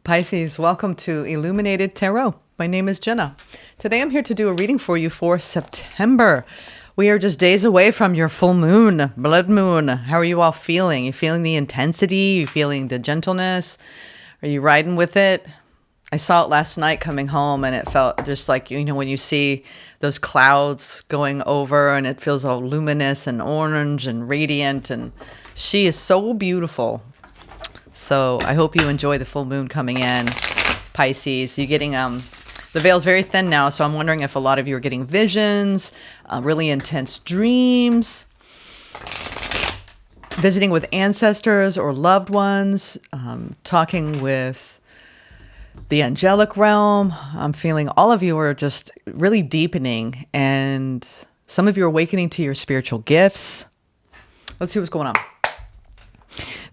Pisces, welcome to Illuminated Tarot. My name is Jenna. Today I'm here to do a reading for you for September. We are just days away from your full moon, blood moon. How are you all feeling? You feeling the intensity? You feeling the gentleness? Are you riding with it? I saw it last night coming home and it felt just like, when you see those clouds going over and it feels all luminous and orange and radiant, and she is so beautiful. So I hope you enjoy the full moon coming in, Pisces. You're getting, the veil's very thin now, so I'm wondering if a lot of you are getting visions, really intense dreams, visiting with ancestors or loved ones, talking with the angelic realm. I'm feeling all of you are just really deepening, and some of you are awakening to your spiritual gifts. Let's see what's going on.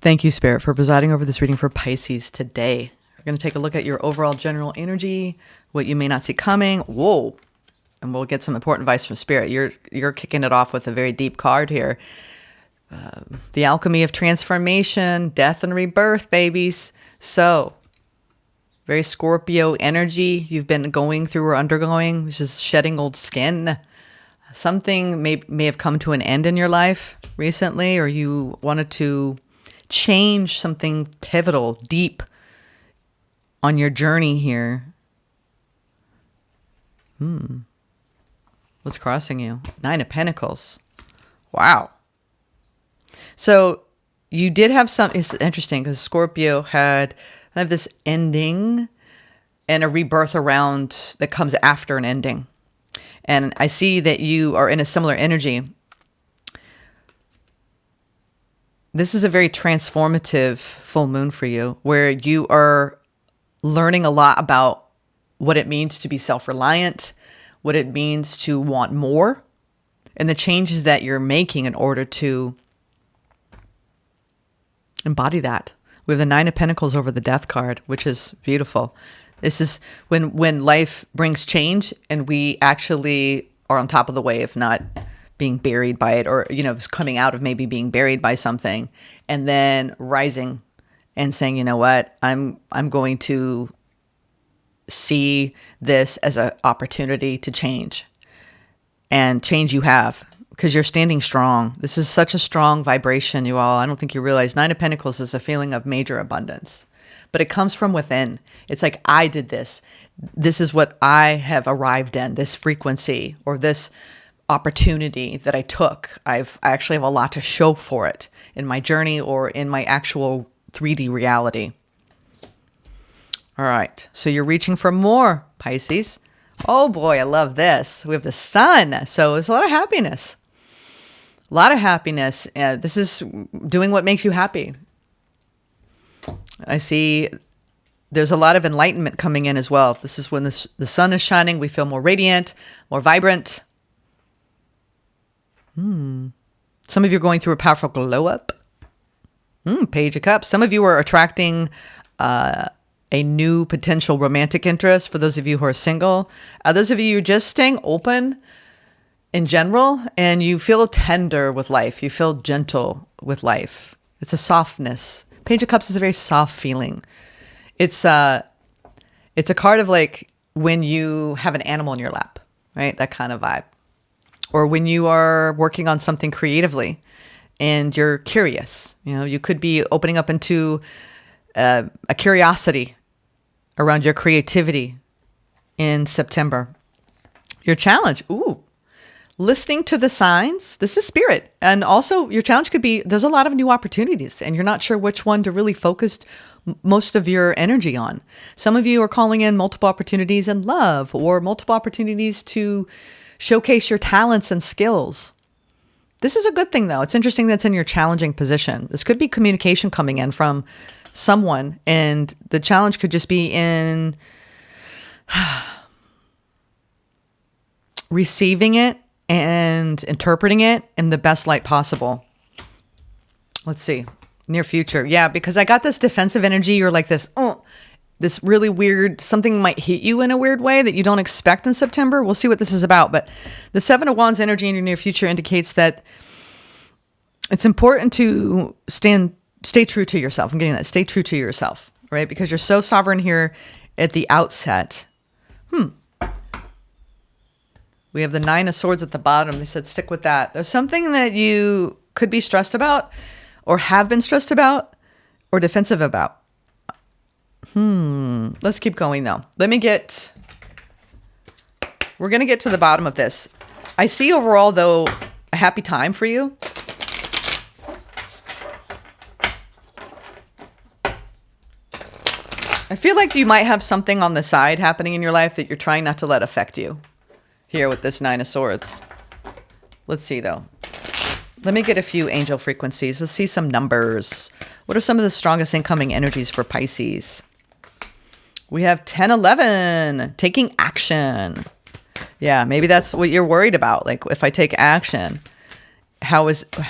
Thank you, Spirit, for presiding over this reading for Pisces today. We're going to take a look at your overall general energy, what you may not see coming. Whoa. And we'll get some important advice from Spirit. You're kicking it off with a very deep card here. The alchemy of transformation, death and rebirth, babies. So, very Scorpio energy you've been going through or undergoing, which is shedding old skin. Something may have come to an end in your life recently, or you wanted to change something pivotal, deep on your journey here. What's crossing you? 9 of Pentacles. Wow. So you did have some, it's interesting because Scorpio had kind of this ending and a rebirth around that comes after an ending. And I see that you are in a similar energy. This is a very transformative full moon for you, where you are learning a lot about what it means to be self-reliant, what it means to want more, and the changes that you're making in order to embody that. We have the 9 of Pentacles over the Death card, which is beautiful. This is when life brings change and we actually are on top of the wave, not being buried by it, or, coming out of maybe being buried by something and then rising and saying, you know what, I'm going to see this as an opportunity to change, and change you have, because you're standing strong. This is such a strong vibration, you all. I don't think you realize 9 of Pentacles is a feeling of major abundance, but it comes from within. It's like, I did this. This is what I have arrived in, this frequency or this opportunity that I took. I actually have a lot to show for it in my journey or in my actual 3D reality. All right. So you're reaching for more, Pisces. Oh boy, I love this. We have the Sun. So there's a lot of happiness. A lot of happiness. This is doing what makes you happy. I see there's a lot of enlightenment coming in as well. This is when the sun is shining. We feel more radiant, more vibrant. Some of you are going through a powerful glow up. Page of Cups. Some of you are attracting a new potential romantic interest for those of you who are single. Others of you are just staying open in general, and you feel tender with life. You feel gentle with life. It's a softness. Page of Cups is a very soft feeling. It's a card of like when you have an animal in your lap, right? That kind of vibe. Or when you are working on something creatively and you're curious. You could be opening up into a curiosity around your creativity in September. Your challenge, listening to the signs. This is Spirit. And also your challenge could be, there's a lot of new opportunities and you're not sure which one to really focus most of your energy on. Some of you are calling in multiple opportunities in love, or multiple opportunities to showcase your talents and skills. This is a good thing, though. It's interesting that's in your challenging position. This could be communication coming in from someone, and the challenge could just be in receiving it and interpreting it in the best light possible. Let's see. Near future. Yeah, because I got this defensive energy. You're like this really weird, something might hit you in a weird way that you don't expect in September. We'll see what this is about. But the 7 of Wands energy in your near future indicates that it's important to stay true to yourself. I'm getting that. Stay true to yourself. right? Because you're so sovereign here at the outset. We have the 9 of Swords at the bottom. They said stick with that. There's something that you could be stressed about or have been stressed about or defensive about. Let's keep going though. We're going to get to the bottom of this. I see overall though a happy time for you. I feel like you might have something on the side happening in your life that you're trying not to let affect you. Here with this 9 of Swords. Let's see though. Let me get a few angel frequencies. Let's see some numbers. What are some of the strongest incoming energies for Pisces? We have 10, 11, taking action. Yeah, maybe that's what you're worried about. Like if I take action,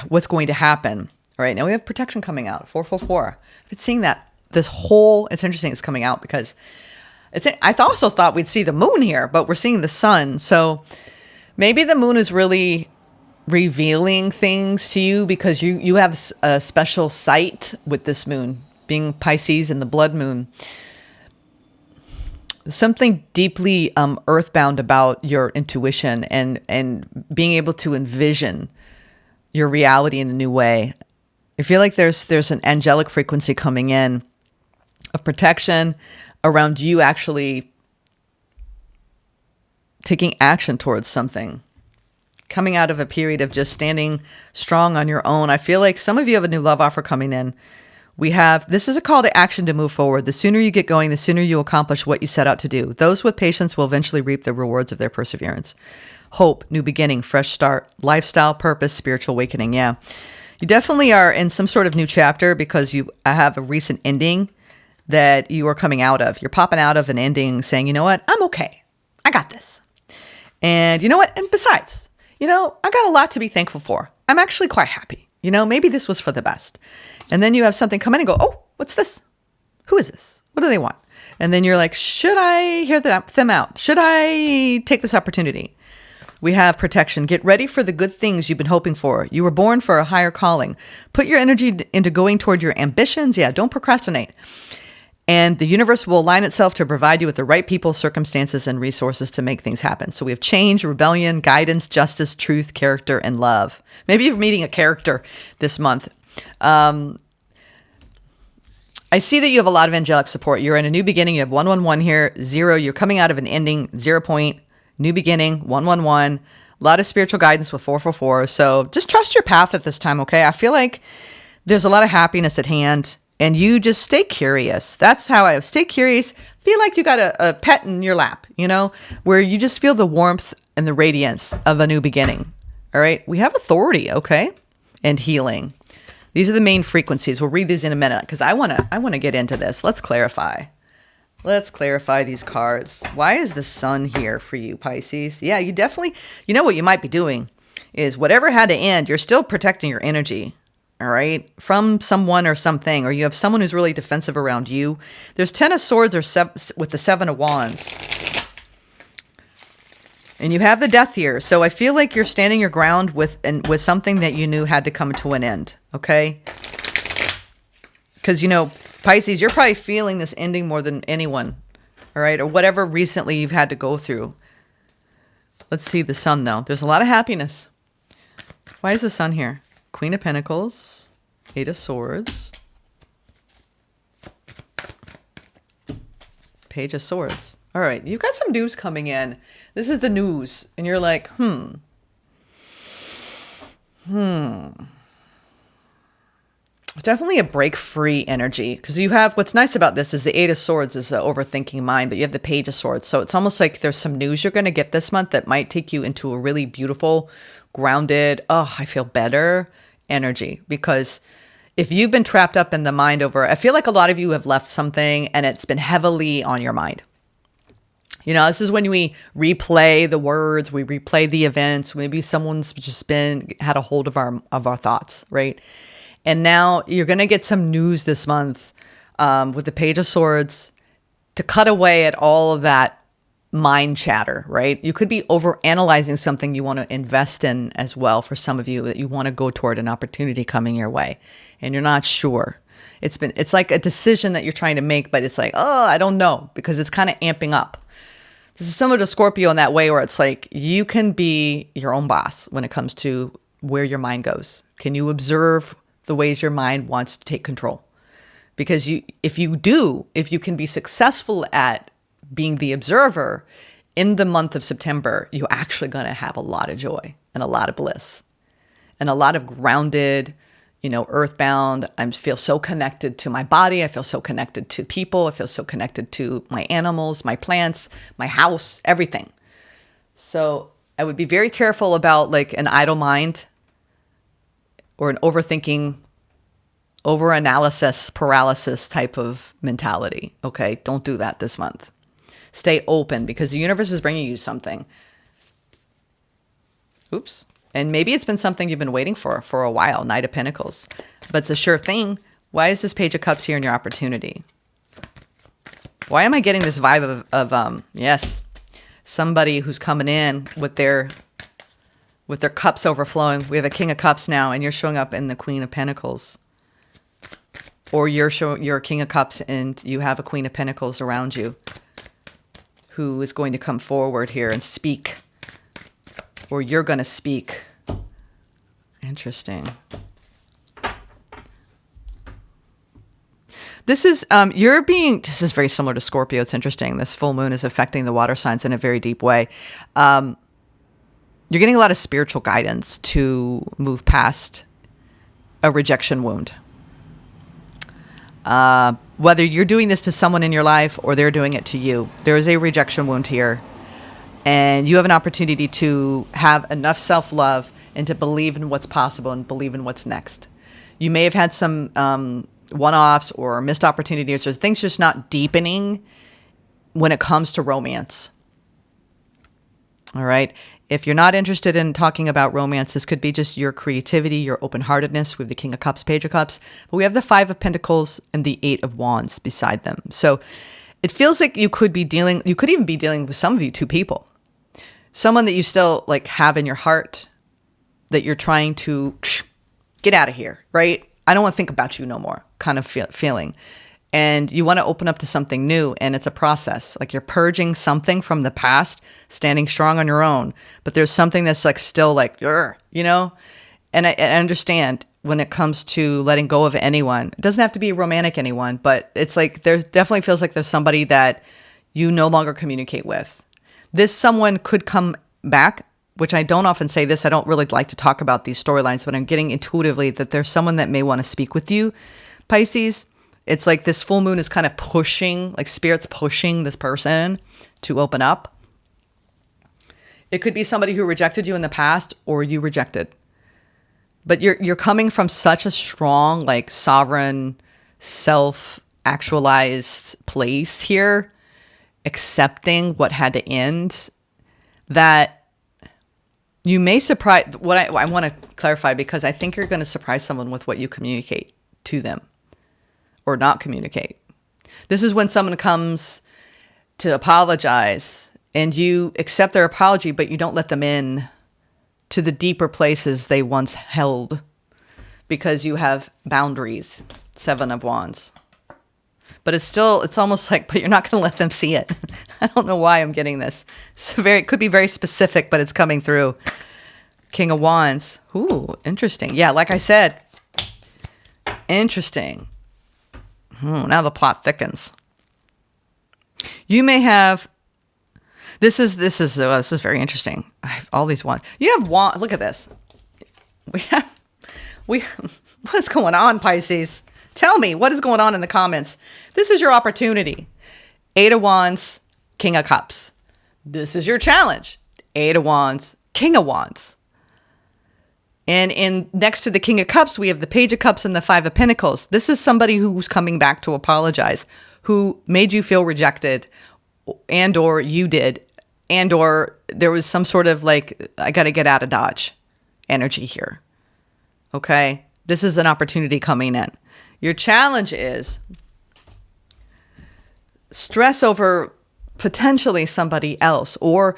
what's going to happen? All right, now we have protection coming out, 444. I've been seeing that it's interesting it's coming out because I also thought we'd see the moon here, but we're seeing the sun. So maybe the moon is really revealing things to you because you have a special sight with this moon, being Pisces and the blood moon. Something deeply earthbound about your intuition and being able to envision your reality in a new way. I feel like there's an angelic frequency coming in of protection around you actually taking action towards something, coming out of a period of just standing strong on your own. I feel like some of you have a new love offer coming in. This is a call to action to move forward. The sooner you get going, the sooner you accomplish what you set out to do. Those with patience will eventually reap the rewards of their perseverance. Hope, new beginning, fresh start, lifestyle, purpose, spiritual awakening. Yeah. You definitely are in some sort of new chapter because you have a recent ending that you are coming out of. You're popping out of an ending saying, you know what? I'm okay. I got this. And you know what? And besides, I got a lot to be thankful for. I'm actually quite happy. Maybe this was for the best. And then you have something come in and go, oh, what's this? Who is this? What do they want? And then you're like, should I hear them out? Should I take this opportunity? We have protection. Get ready for the good things you've been hoping for. You were born for a higher calling. Put your energy into going toward your ambitions. Yeah, don't procrastinate. And the universe will align itself to provide you with the right people, circumstances, and resources to make things happen. So we have change, rebellion, guidance, justice, truth, character, and love. Maybe you're meeting a character this month. I see that you have a lot of angelic support. You're in a new beginning. You have 111 here, 0. You're coming out of an ending, 0 point, new beginning, 111. A lot of spiritual guidance with 444. So just trust your path at this time, okay? I feel like there's a lot of happiness at hand. And you just stay curious. That's how I stay curious. Feel like you got a pet in your lap, where you just feel the warmth and the radiance of a new beginning. All right. We have authority. Okay. And healing. These are the main frequencies. We'll read these in a minute because I want to get into this. Let's clarify. Let's clarify these cards. Why is the sun here for you, Pisces? Yeah, you definitely, what you might be doing is whatever had to end, you're still protecting your energy. All right, from someone or something, or you have someone who's really defensive around you. There's 10 of Swords with the 7 of Wands. And you have the Death here. So I feel like you're standing your ground with something that you knew had to come to an end, okay? Because, Pisces, you're probably feeling this ending more than anyone, all right? Or whatever recently you've had to go through. Let's see the sun, though. There's a lot of happiness. Why is the sun here? Queen of Pentacles, 8 of Swords, Page of Swords. All right, you've got some news coming in. This is the news. And you're like, Definitely a break-free energy. Because you have, what's nice about this is the 8 of Swords is the overthinking mind, but you have the Page of Swords. So it's almost like there's some news you're going to get this month that might take you into a really beautiful, grounded, I feel better energy. Because if you've been trapped up in the mind I feel like a lot of you have left something and it's been heavily on your mind. This is when we replay the words, we replay the events. Maybe someone's just had a hold of our thoughts, right? And now you're going to get some news this month with the Page of Swords to cut away at all of that mind chatter, right? You could be over analyzing something you want to invest in as well for some of you, that you want to go toward an opportunity coming your way and you're not sure. It's like a decision that you're trying to make, but it's like, oh, I don't know, because it's kind of amping up. This is similar to Scorpio in that way, where it's like you can be your own boss when it comes to where your mind goes. Can you observe the ways your mind wants to take control? Because if you can be successful at being the observer in the month of September, you're actually going to have a lot of joy and a lot of bliss and a lot of grounded, earthbound. I feel so connected to my body. I feel so connected to people. I feel so connected to my animals, my plants, my house, everything. So I would be very careful about like an idle mind or an overthinking, overanalysis, paralysis type of mentality. Okay, don't do that this month. Stay open, because the universe is bringing you something. Oops. And maybe it's been something you've been waiting for a while, Knight of Pentacles. But it's a sure thing. Why is this Page of Cups here in your opportunity? Why am I getting this vibe of yes, somebody who's coming in with their cups overflowing? We have a King of Cups now, and you're showing up in the Queen of Pentacles. Or you're a King of Cups and you have a Queen of Pentacles around you who is going to come forward here and speak. Or you're going to speak. Interesting. This is very similar to Scorpio. It's interesting. This full moon is affecting the water signs in a very deep way. You're getting a lot of spiritual guidance to move past a rejection wound. Whether you're doing this to someone in your life or they're doing it to you, there is a rejection wound here. And you have an opportunity to have enough self-love and to believe in what's possible and believe in what's next. You may have had some one-offs or missed opportunities or things just not deepening when it comes to romance. All right. If you're not interested in talking about romance, this could be just your creativity, your open-heartedness with the King of Cups, Page of Cups. But we have the Five of Pentacles and the Eight of Wands beside them. So it feels like you could even be dealing with some of you, two people. Someone that you still like have in your heart that you're trying to get out of here, right? I don't want to think about you no more kind of feeling. And you want to open up to something new, and it's a process. Like you're purging something from the past, standing strong on your own. But there's something that's like still like, And I understand when it comes to letting go of anyone. It doesn't have to be a romantic anyone, but it's like there definitely feels like there's somebody that you no longer communicate with. This someone could come back, which I don't often say this. I don't really like to talk about these storylines, but I'm getting intuitively that there's someone that may want to speak with you, Pisces. It's like this full moon is kind of pushing, like spirit's pushing this person to open up. It could be somebody who rejected you in the past or you rejected. But you're coming from such a strong, like sovereign, self-actualized place here, accepting what had to end, that you may surprise. What I want to clarify, because I think you're going to surprise someone with what you communicate to them or not communicate. This is when someone comes to apologize and you accept their apology, but you don't let them in to the deeper places they once held because you have boundaries. Seven of Wands. But it's almost like, but you're not going to let them see it. I don't know why I'm getting this. It could be very specific, but it's coming through. King of Wands. Ooh, interesting. Yeah, like I said, interesting. Now the plot thickens. You may have. This is very interesting. I have all these wands. You have wands. Look at this. What's going on, Pisces? Tell me what is going on in the comments. This is your opportunity. Eight of Wands, King of Cups. This is your challenge. Eight of Wands, King of Wands. And next to the King of Cups, we have the Page of Cups and the Five of Pentacles. This is somebody who's coming back to apologize, who made you feel rejected, and or you did, and or there was some sort of like, I got to get out of Dodge energy here. Okay? This is an opportunity coming in. Your challenge is stress over potentially somebody else, or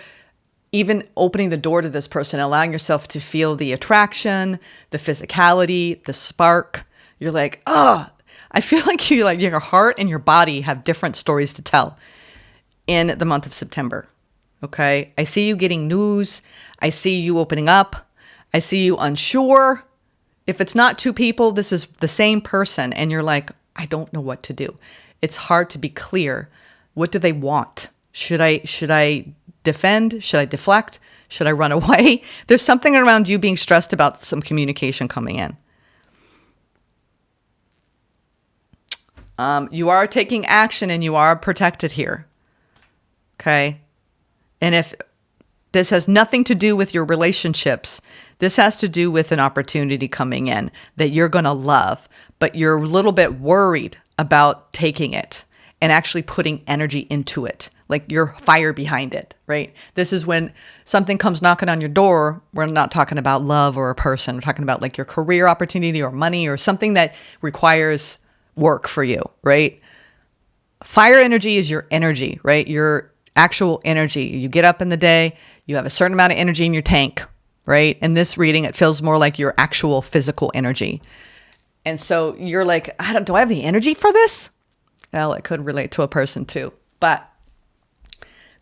even opening the door to this person, allowing yourself to feel the attraction, the physicality, the spark. You're like, I I feel like your heart and your body have different stories to tell in the month of September. Okay. I see you getting news. I see you opening up. I see you unsure. If it's not two people, this is the same person. And you're like, I don't know what to do. It's hard to be clear. What do they want? Should I defend? Should I deflect? Should I run away? There's something around you being stressed about some communication coming in. You are taking action and you are protected here. Okay. And if this has nothing to do with your relationships, this has to do with an opportunity coming in that you're going to love, but you're a little bit worried about taking it and actually putting energy into it. Like your fire behind it, right? This is when something comes knocking on your door. We're not talking about love or a person. We're talking about like your career opportunity or money or something that requires work for you, right? Fire energy is your energy, right? Your actual energy. You get up in the day, you have a certain amount of energy in your tank, right? In this reading, it feels more like your actual physical energy. And so you're like, do I have the energy for this? Well, it could relate to a person too, but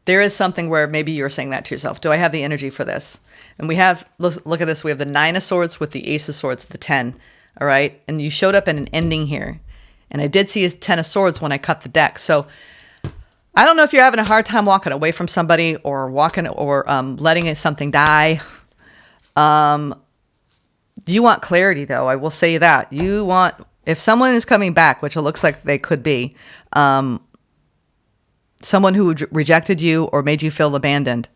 there is something where maybe you're saying that to yourself. Do I have the energy for this? And we have, look at this. We have the 9 of Swords with the Ace of Swords, the 10. All right. And you showed up in an ending here. And I did see his 10 of Swords when I cut the deck. So I don't know if you're having a hard time walking away from somebody or letting something die. You want clarity, though. I will say that. You want, if someone is coming back, which it looks like they could be, someone who rejected you or made you feel abandoned,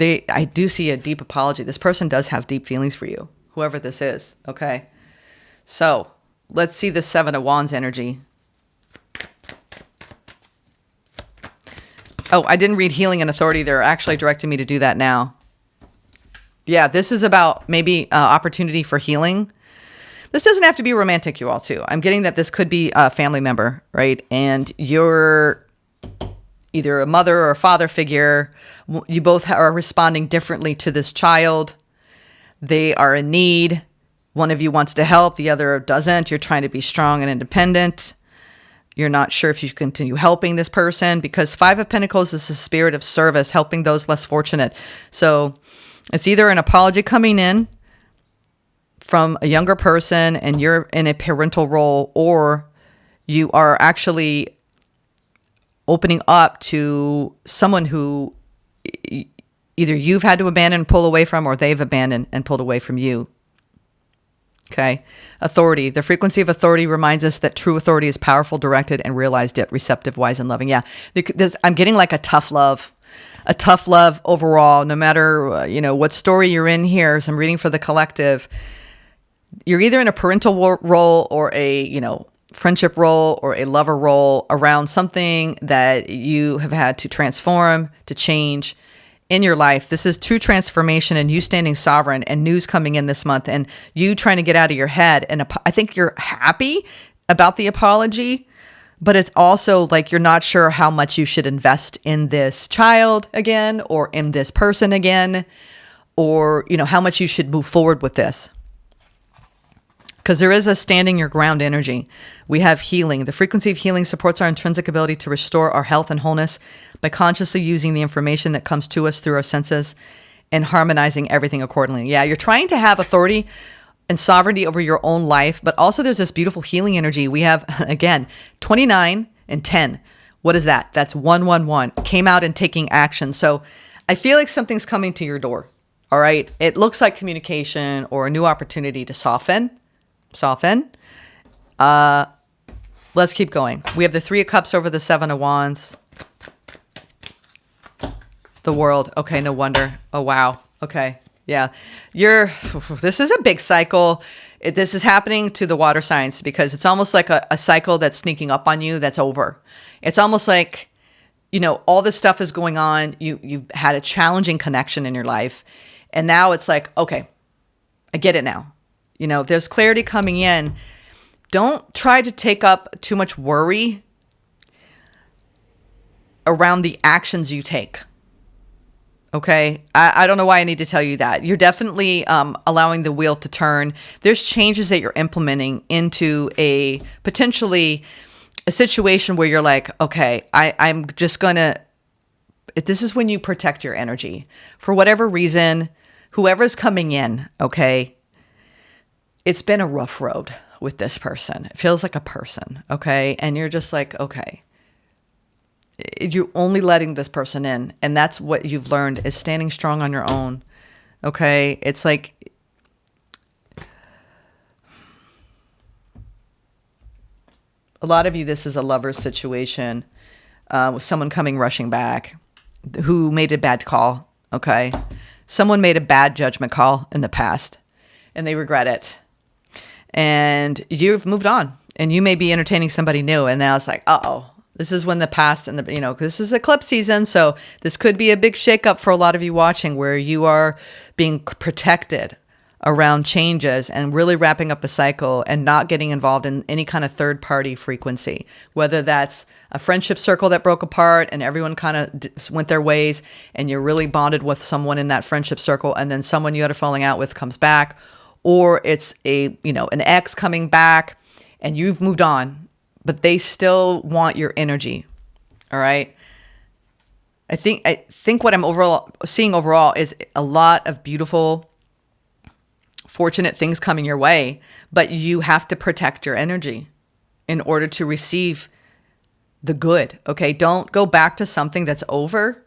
I do see a deep apology. This person does have deep feelings for you, whoever this is. Okay. So let's see the 7 of Wands energy. Oh, I didn't read Healing and Authority. They're actually directing me to do that now. Yeah, this is about maybe opportunity for healing. This doesn't have to be romantic, you all, too. I'm getting that this could be a family member, right? And you're either a mother or a father figure. You both are responding differently to this child. They are in need. One of you wants to help, the other doesn't. You're trying to be strong and independent. You're not sure if you should continue helping this person because 5 of Pentacles is the spirit of service, helping those less fortunate. So it's either an apology coming in from a younger person and you're in a parental role, or you are actually opening up to someone who either you've had to abandon and pull away from, or they've abandoned and pulled away from you. Okay. Authority. The frequency of authority reminds us that true authority is powerful, directed, and realized, yet receptive, wise, and loving. Yeah. I'm getting like a tough love overall, no matter, what story you're in here. So I'm reading for the collective. You're either in a parental role or a, friendship role or a lover role around something that you have had to transform, to change in your life. This is true transformation and you standing sovereign and news coming in this month and you trying to get out of your head. And I think you're happy about the apology, but it's also like you're not sure how much you should invest in this child again or in this person again, or, how much you should move forward with this. Because there is a standing your ground energy. We have healing. The frequency of healing supports our intrinsic ability to restore our health and wholeness by consciously using the information that comes to us through our senses and harmonizing everything accordingly. Yeah, you're trying to have authority and sovereignty over your own life, but also there's this beautiful healing energy. We have, again, 29 and 10. What is that? That's 111. Came out and taking action. So I feel like something's coming to your door. All right. It looks like communication or a new opportunity to soften. Let's keep going. We have the 3 of Cups over the 7 of Wands. The World. Okay, no wonder. Oh, wow. Okay. Yeah. This is a big cycle. This is happening to the water signs because it's almost like a cycle that's sneaking up on you that's over. It's almost like, all this stuff is going on. You've had a challenging connection in your life. And now it's like, okay, I get it now. There's clarity coming in. Don't try to take up too much worry around the actions you take. Okay. I don't know why I need to tell you that. You're definitely allowing the wheel to turn. There's changes that you're implementing into a potentially a situation where you're like, okay, I'm just going to, this is when you protect your energy. For whatever reason, whoever's coming in, okay, it's been a rough road with this person. It feels like a person, okay? And you're just like, okay, you're only letting this person in. And that's what you've learned is standing strong on your own, okay? It's like, a lot of you, this is a lover's situation with someone coming rushing back who made a bad call, okay? Someone made a bad judgment call in the past and they regret it. And you've moved on and you may be entertaining somebody new. And now it's like, uh-oh, this is when the past and the, you know, this is eclipse season. So this could be a big shakeup for a lot of you watching where you are being protected around changes and really wrapping up a cycle and not getting involved in any kind of third party frequency, whether that's a friendship circle that broke apart and everyone kind of went their ways and you're really bonded with someone in that friendship circle and then someone you had a falling out with comes back, or it's a, you know, an ex coming back and you've moved on, but they still want your energy. All right. I think what I'm seeing overall is a lot of beautiful, fortunate things coming your way, but you have to protect your energy in order to receive the good. Okay. Don't go back to something that's over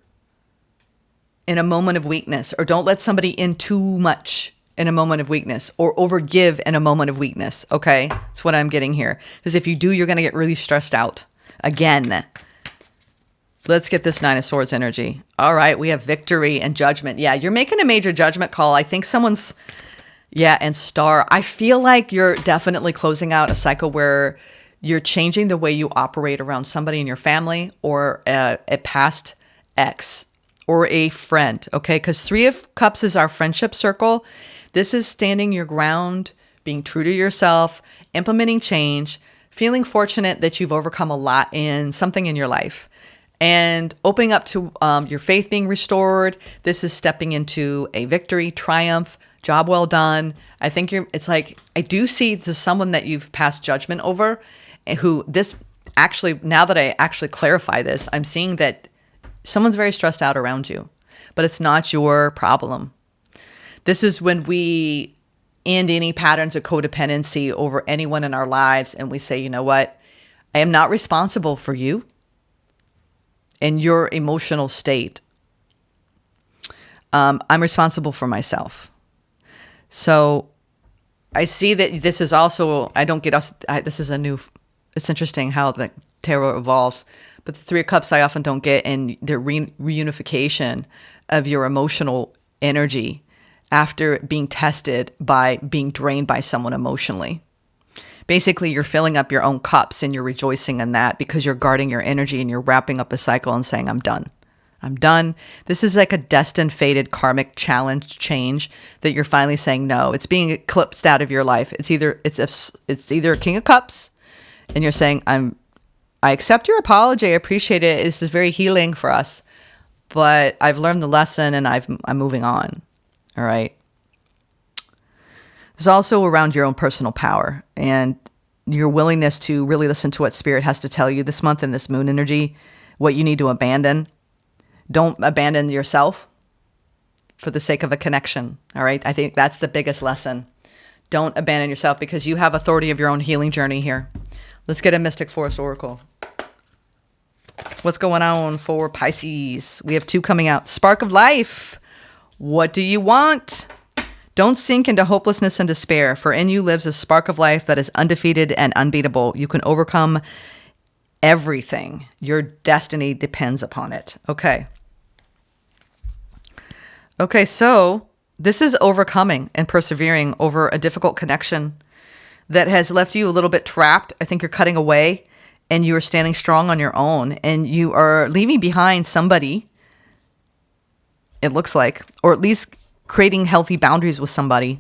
in a moment of weakness, or don't let somebody in too much in a moment of weakness, or overgive in a moment of weakness. Okay. That's what I'm getting here. Because if you do, you're going to get really stressed out again. Let's get this Nine of Swords energy. All right. We have victory and judgment. Yeah. You're making a major judgment call. I think someone's, yeah, and Star. I feel like you're definitely closing out a cycle where you're changing the way you operate around somebody in your family or a past ex or a friend, okay? Because Three of Cups is our friendship circle. This is standing your ground, being true to yourself, implementing change, feeling fortunate that you've overcome a lot in something in your life, and opening up to your faith being restored. This is stepping into a victory, triumph, job well done. I think it's like, I do see this someone that you've passed judgment over, who this actually, now that I actually clarify this, I'm seeing that someone's very stressed out around you, but it's not your problem. This is when we end any patterns of codependency over anyone in our lives. And we say, you know what? I am not responsible for you and your emotional state. I'm responsible for myself. So I see that this is also, this is a new, it's interesting how the tarot evolves, but the Three of Cups I often don't get, and the reunification of your emotional energy after being tested by being drained by someone emotionally. Basically, you're filling up your own cups and you're rejoicing in that because you're guarding your energy and you're wrapping up a cycle and saying, I'm done. I'm done. This is like a destined, fated, karmic challenge change that you're finally saying no. It's being eclipsed out of your life. It's either a King of Cups, and you're saying, I accept your apology. I appreciate it. This is very healing for us, but I've learned the lesson and I'm moving on. All right. There's also around your own personal power and your willingness to really listen to what Spirit has to tell you this month in this moon energy, what you need to abandon. Don't abandon yourself for the sake of a connection. All right. I think that's the biggest lesson. Don't abandon yourself because you have authority of your own healing journey here. Let's get a Mystic Forest Oracle. What's going on for Pisces? We have two coming out. Spark of life. What do you want? Don't sink into hopelessness and despair, for in you lives a spark of life that is undefeated and unbeatable. You can overcome everything. Your destiny depends upon it. Okay. Okay, so this is overcoming and persevering over a difficult connection that has left you a little bit trapped. I think you're cutting away and you are standing strong on your own, and you are leaving behind somebody, it looks like, or at least creating healthy boundaries with somebody.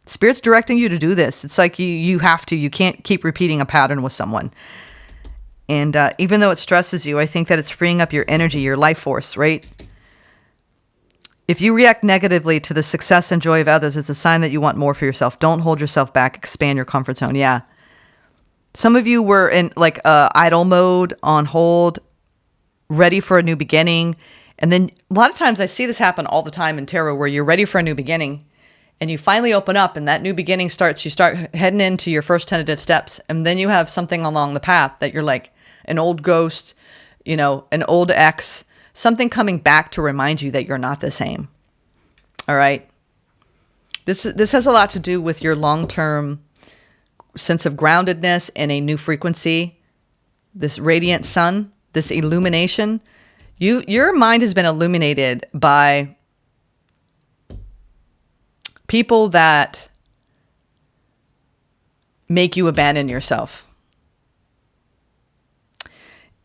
Spirit's directing you to do this. It's like you have to. You can't keep repeating a pattern with someone. And even though it stresses you, I think that it's freeing up your energy, your life force, right? If you react negatively to the success and joy of others, it's a sign that you want more for yourself. Don't hold yourself back. Expand your comfort zone. Yeah. Some of you were in like idle mode, on hold, ready for a new beginning. And then a lot of times I see this happen all the time in tarot, where you're ready for a new beginning and you finally open up and that new beginning starts. You start heading into your first tentative steps. And then you have something along the path that you're like an old ghost, an old ex, something coming back to remind you that you're not the same. All right. This has a lot to do with your long-term sense of groundedness and a new frequency. This radiant sun, this illumination. Your mind has been illuminated by people that make you abandon yourself.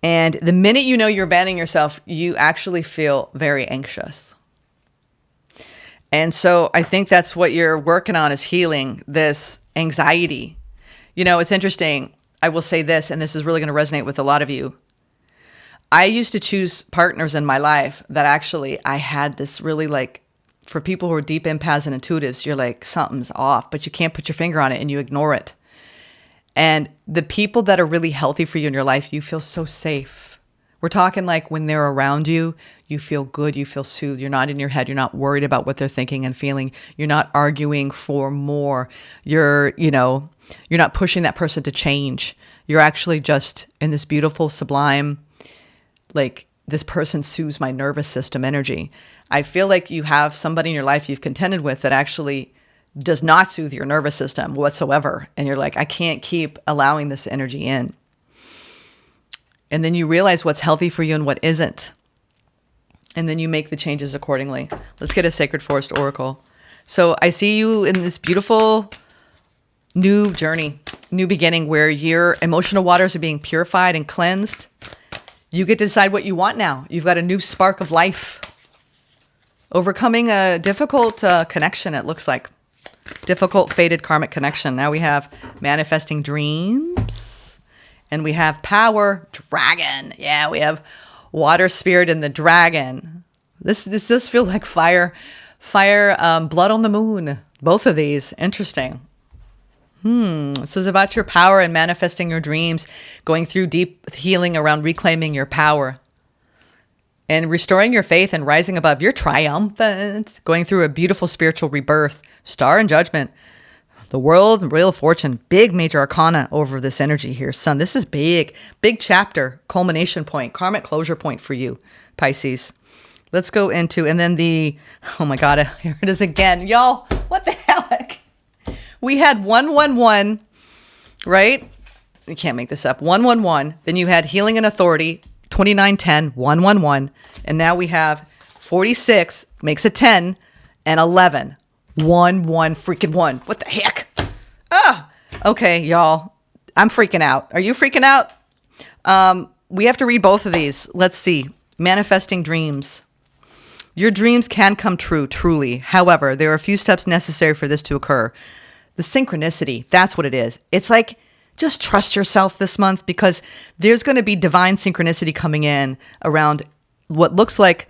And the minute you know you're abandoning yourself, you actually feel very anxious. And so I think that's what you're working on, is healing this anxiety. It's interesting. I will say this, and this is really going to resonate with a lot of you. I used to choose partners in my life that actually I had this really for people who are deep empaths and intuitives, you're like, something's off, but you can't put your finger on it and you ignore it. And the people that are really healthy for you in your life, you feel so safe. We're talking like when they're around you, you feel good, you feel soothed. You're not in your head. You're not worried about what they're thinking and feeling. You're not arguing for more. You're not pushing that person to change. You're actually just in this beautiful, sublime, this person soothes my nervous system energy. I feel like you have somebody in your life you've contended with that actually does not soothe your nervous system whatsoever. And you're like, I can't keep allowing this energy in. And then you realize what's healthy for you and what isn't. And then you make the changes accordingly. Let's get a Sacred Forest Oracle. So I see you in this beautiful new journey, new beginning, where your emotional waters are being purified and cleansed. You get to decide what you want now. You've got a new spark of life. Overcoming a difficult connection, it looks like. Difficult, fated karmic connection. Now we have manifesting dreams. And we have power, dragon. Yeah, we have water spirit and the dragon. This does feel like fire, blood on the moon. Both of these, interesting. This is about your power and manifesting your dreams, going through deep healing around reclaiming your power and restoring your faith and rising above. You're triumphant, going through a beautiful spiritual rebirth, star and judgment, the world and wheel of fortune, big major arcana over this energy here. Sun, this is big chapter, culmination point, karmic closure point for you, Pisces. Let's go into, and then oh my God, here it is again. Y'all, what the heck? We had 111, right? You can't make this up. 111. Then you had healing and authority, 2910, 111. And now we have 46, makes it 10, and 11. 1, 1, freaking 1. What the heck? Okay, y'all. I'm freaking out. Are you freaking out? We have to read both of these. Let's see. Manifesting dreams. Your dreams can come true, truly. However, there are a few steps necessary for this to occur. The synchronicity, that's what it is. It's like, just trust yourself this month, because there's going to be divine synchronicity coming in around what looks like,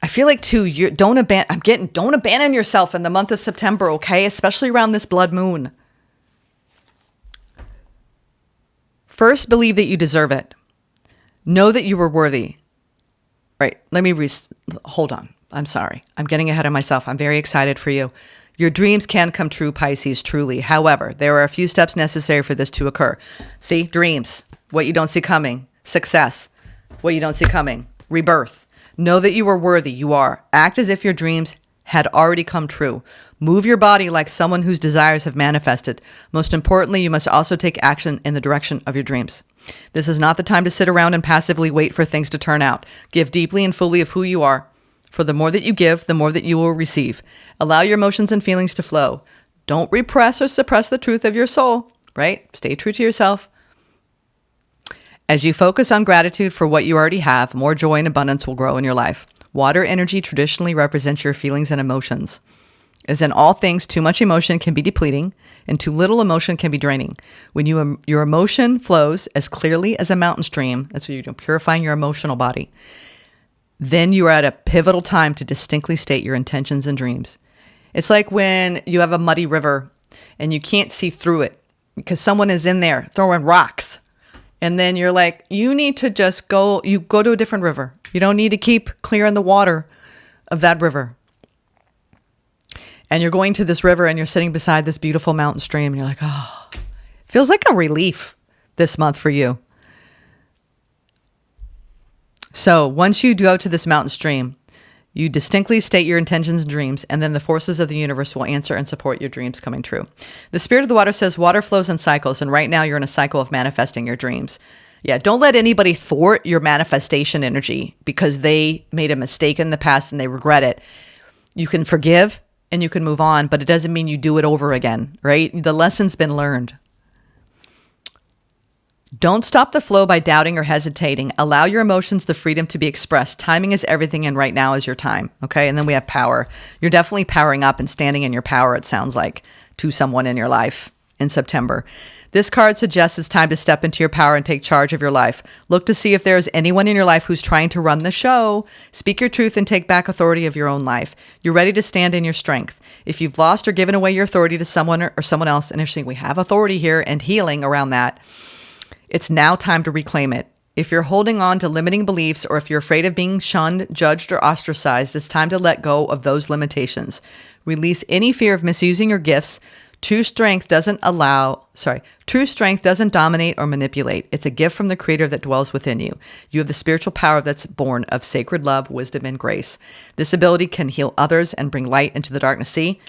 I feel like too, don't abandon yourself in the month of September, okay? Especially around this blood moon. First, believe that you deserve it. Know that you were worthy. Right, hold on. I'm sorry. I'm getting ahead of myself. I'm very excited for you. Your dreams can come true, Pisces, truly. However, there are a few steps necessary for this to occur. See, dreams, what you don't see coming. Success, what you don't see coming. Rebirth. Know that you are worthy. You are. Act as if your dreams had already come true. Move your body like someone whose desires have manifested. Most importantly, you must also take action in the direction of your dreams. This is not the time to sit around and passively wait for things to turn out. Give deeply and fully of who you are. For the more that you give, the more that you will receive. Allow your emotions and feelings to flow. Don't repress or suppress the truth of your soul, right? Stay true to yourself. As you focus on gratitude for what you already have, more joy and abundance will grow in your life. Water energy traditionally represents your feelings and emotions. As in all things, too much emotion can be depleting, and too little emotion can be draining. When your emotion flows as clearly as a mountain stream, that's what you're doing, purifying your emotional body. then you are at a pivotal time to distinctly state your intentions and dreams. It's like when you have a muddy river and you can't see through it because someone is in there throwing rocks. And then you're like, you need to just go to a different river. You don't need to keep clearing the water of that river. And you're going to this river and you're sitting beside this beautiful mountain stream and you're like, oh, feels like a relief this month for you. So once you go to this mountain stream, you distinctly state your intentions and dreams, and then the forces of the universe will answer and support your dreams coming true. The spirit of the water says water flows in cycles, and right now you're in a cycle of manifesting your dreams. Yeah, don't let anybody thwart your manifestation energy because they made a mistake in the past and they regret it. You can forgive and you can move on, but it doesn't mean you do it over again, right? The lesson's been learned. Don't stop the flow by doubting or hesitating. Allow your emotions the freedom to be expressed. Timing is everything, and right now is your time. Okay. And then we have power. You're definitely powering up and standing in your power, it sounds like, to someone in your life in September. This card suggests it's time to step into your power and take charge of your life. Look to see if there is anyone in your life who's trying to run the show. Speak your truth and take back authority of your own life. You're ready to stand in your strength. If you've lost or given away your authority to someone or someone else, and interesting, we have authority here and healing around that. It's now time to reclaim it. If you're holding on to limiting beliefs or if you're afraid of being shunned, judged, or ostracized, it's time to let go of those limitations. Release any fear of misusing your gifts. True strength doesn't dominate or manipulate. It's a gift from the Creator that dwells within you. You have the spiritual power that's born of sacred love, wisdom, and grace. This ability can heal others and bring light into the darkness. See,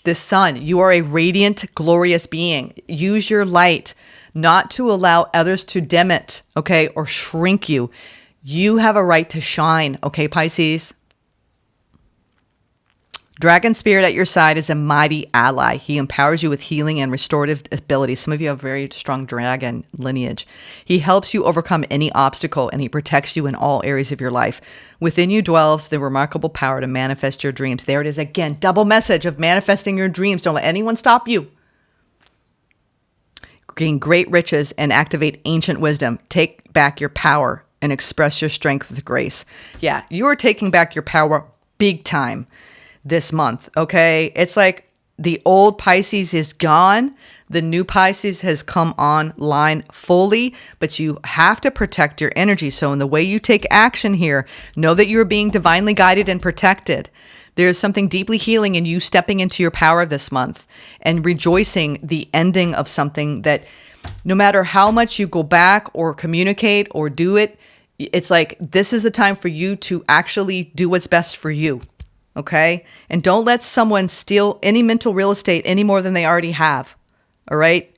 this sun, you are a radiant, glorious being. Use your light not to allow others to dim it, okay, or shrink you. You have a right to shine, okay, Pisces? Dragon Spirit at your side is a mighty ally. He empowers you with healing and restorative abilities. Some of you have very strong dragon lineage. He helps you overcome any obstacle, and he protects you in all areas of your life. Within you dwells the remarkable power to manifest your dreams. There it is again, double message of manifesting your dreams. Don't let anyone stop you. Gain great riches and activate ancient wisdom. Take back your power and express your strength with grace. Yeah, you are taking back your power big time this month, okay? It's like the old Pisces is gone. The new Pisces has come online fully, but you have to protect your energy. So in the way you take action here, know that you're being divinely guided and protected. There's something deeply healing in you stepping into your power this month and rejoicing the ending of something that no matter how much you go back or communicate or do it, it's like this is the time for you to actually do what's best for you. Okay? And don't let someone steal any mental real estate any more than they already have. All right?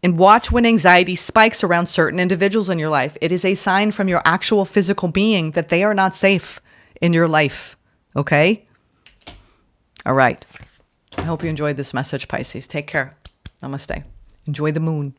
And watch when anxiety spikes around certain individuals in your life. It is a sign from your actual physical being that they are not safe in your life. Okay? All right. I hope you enjoyed this message, Pisces. Take care. Namaste. Enjoy the moon.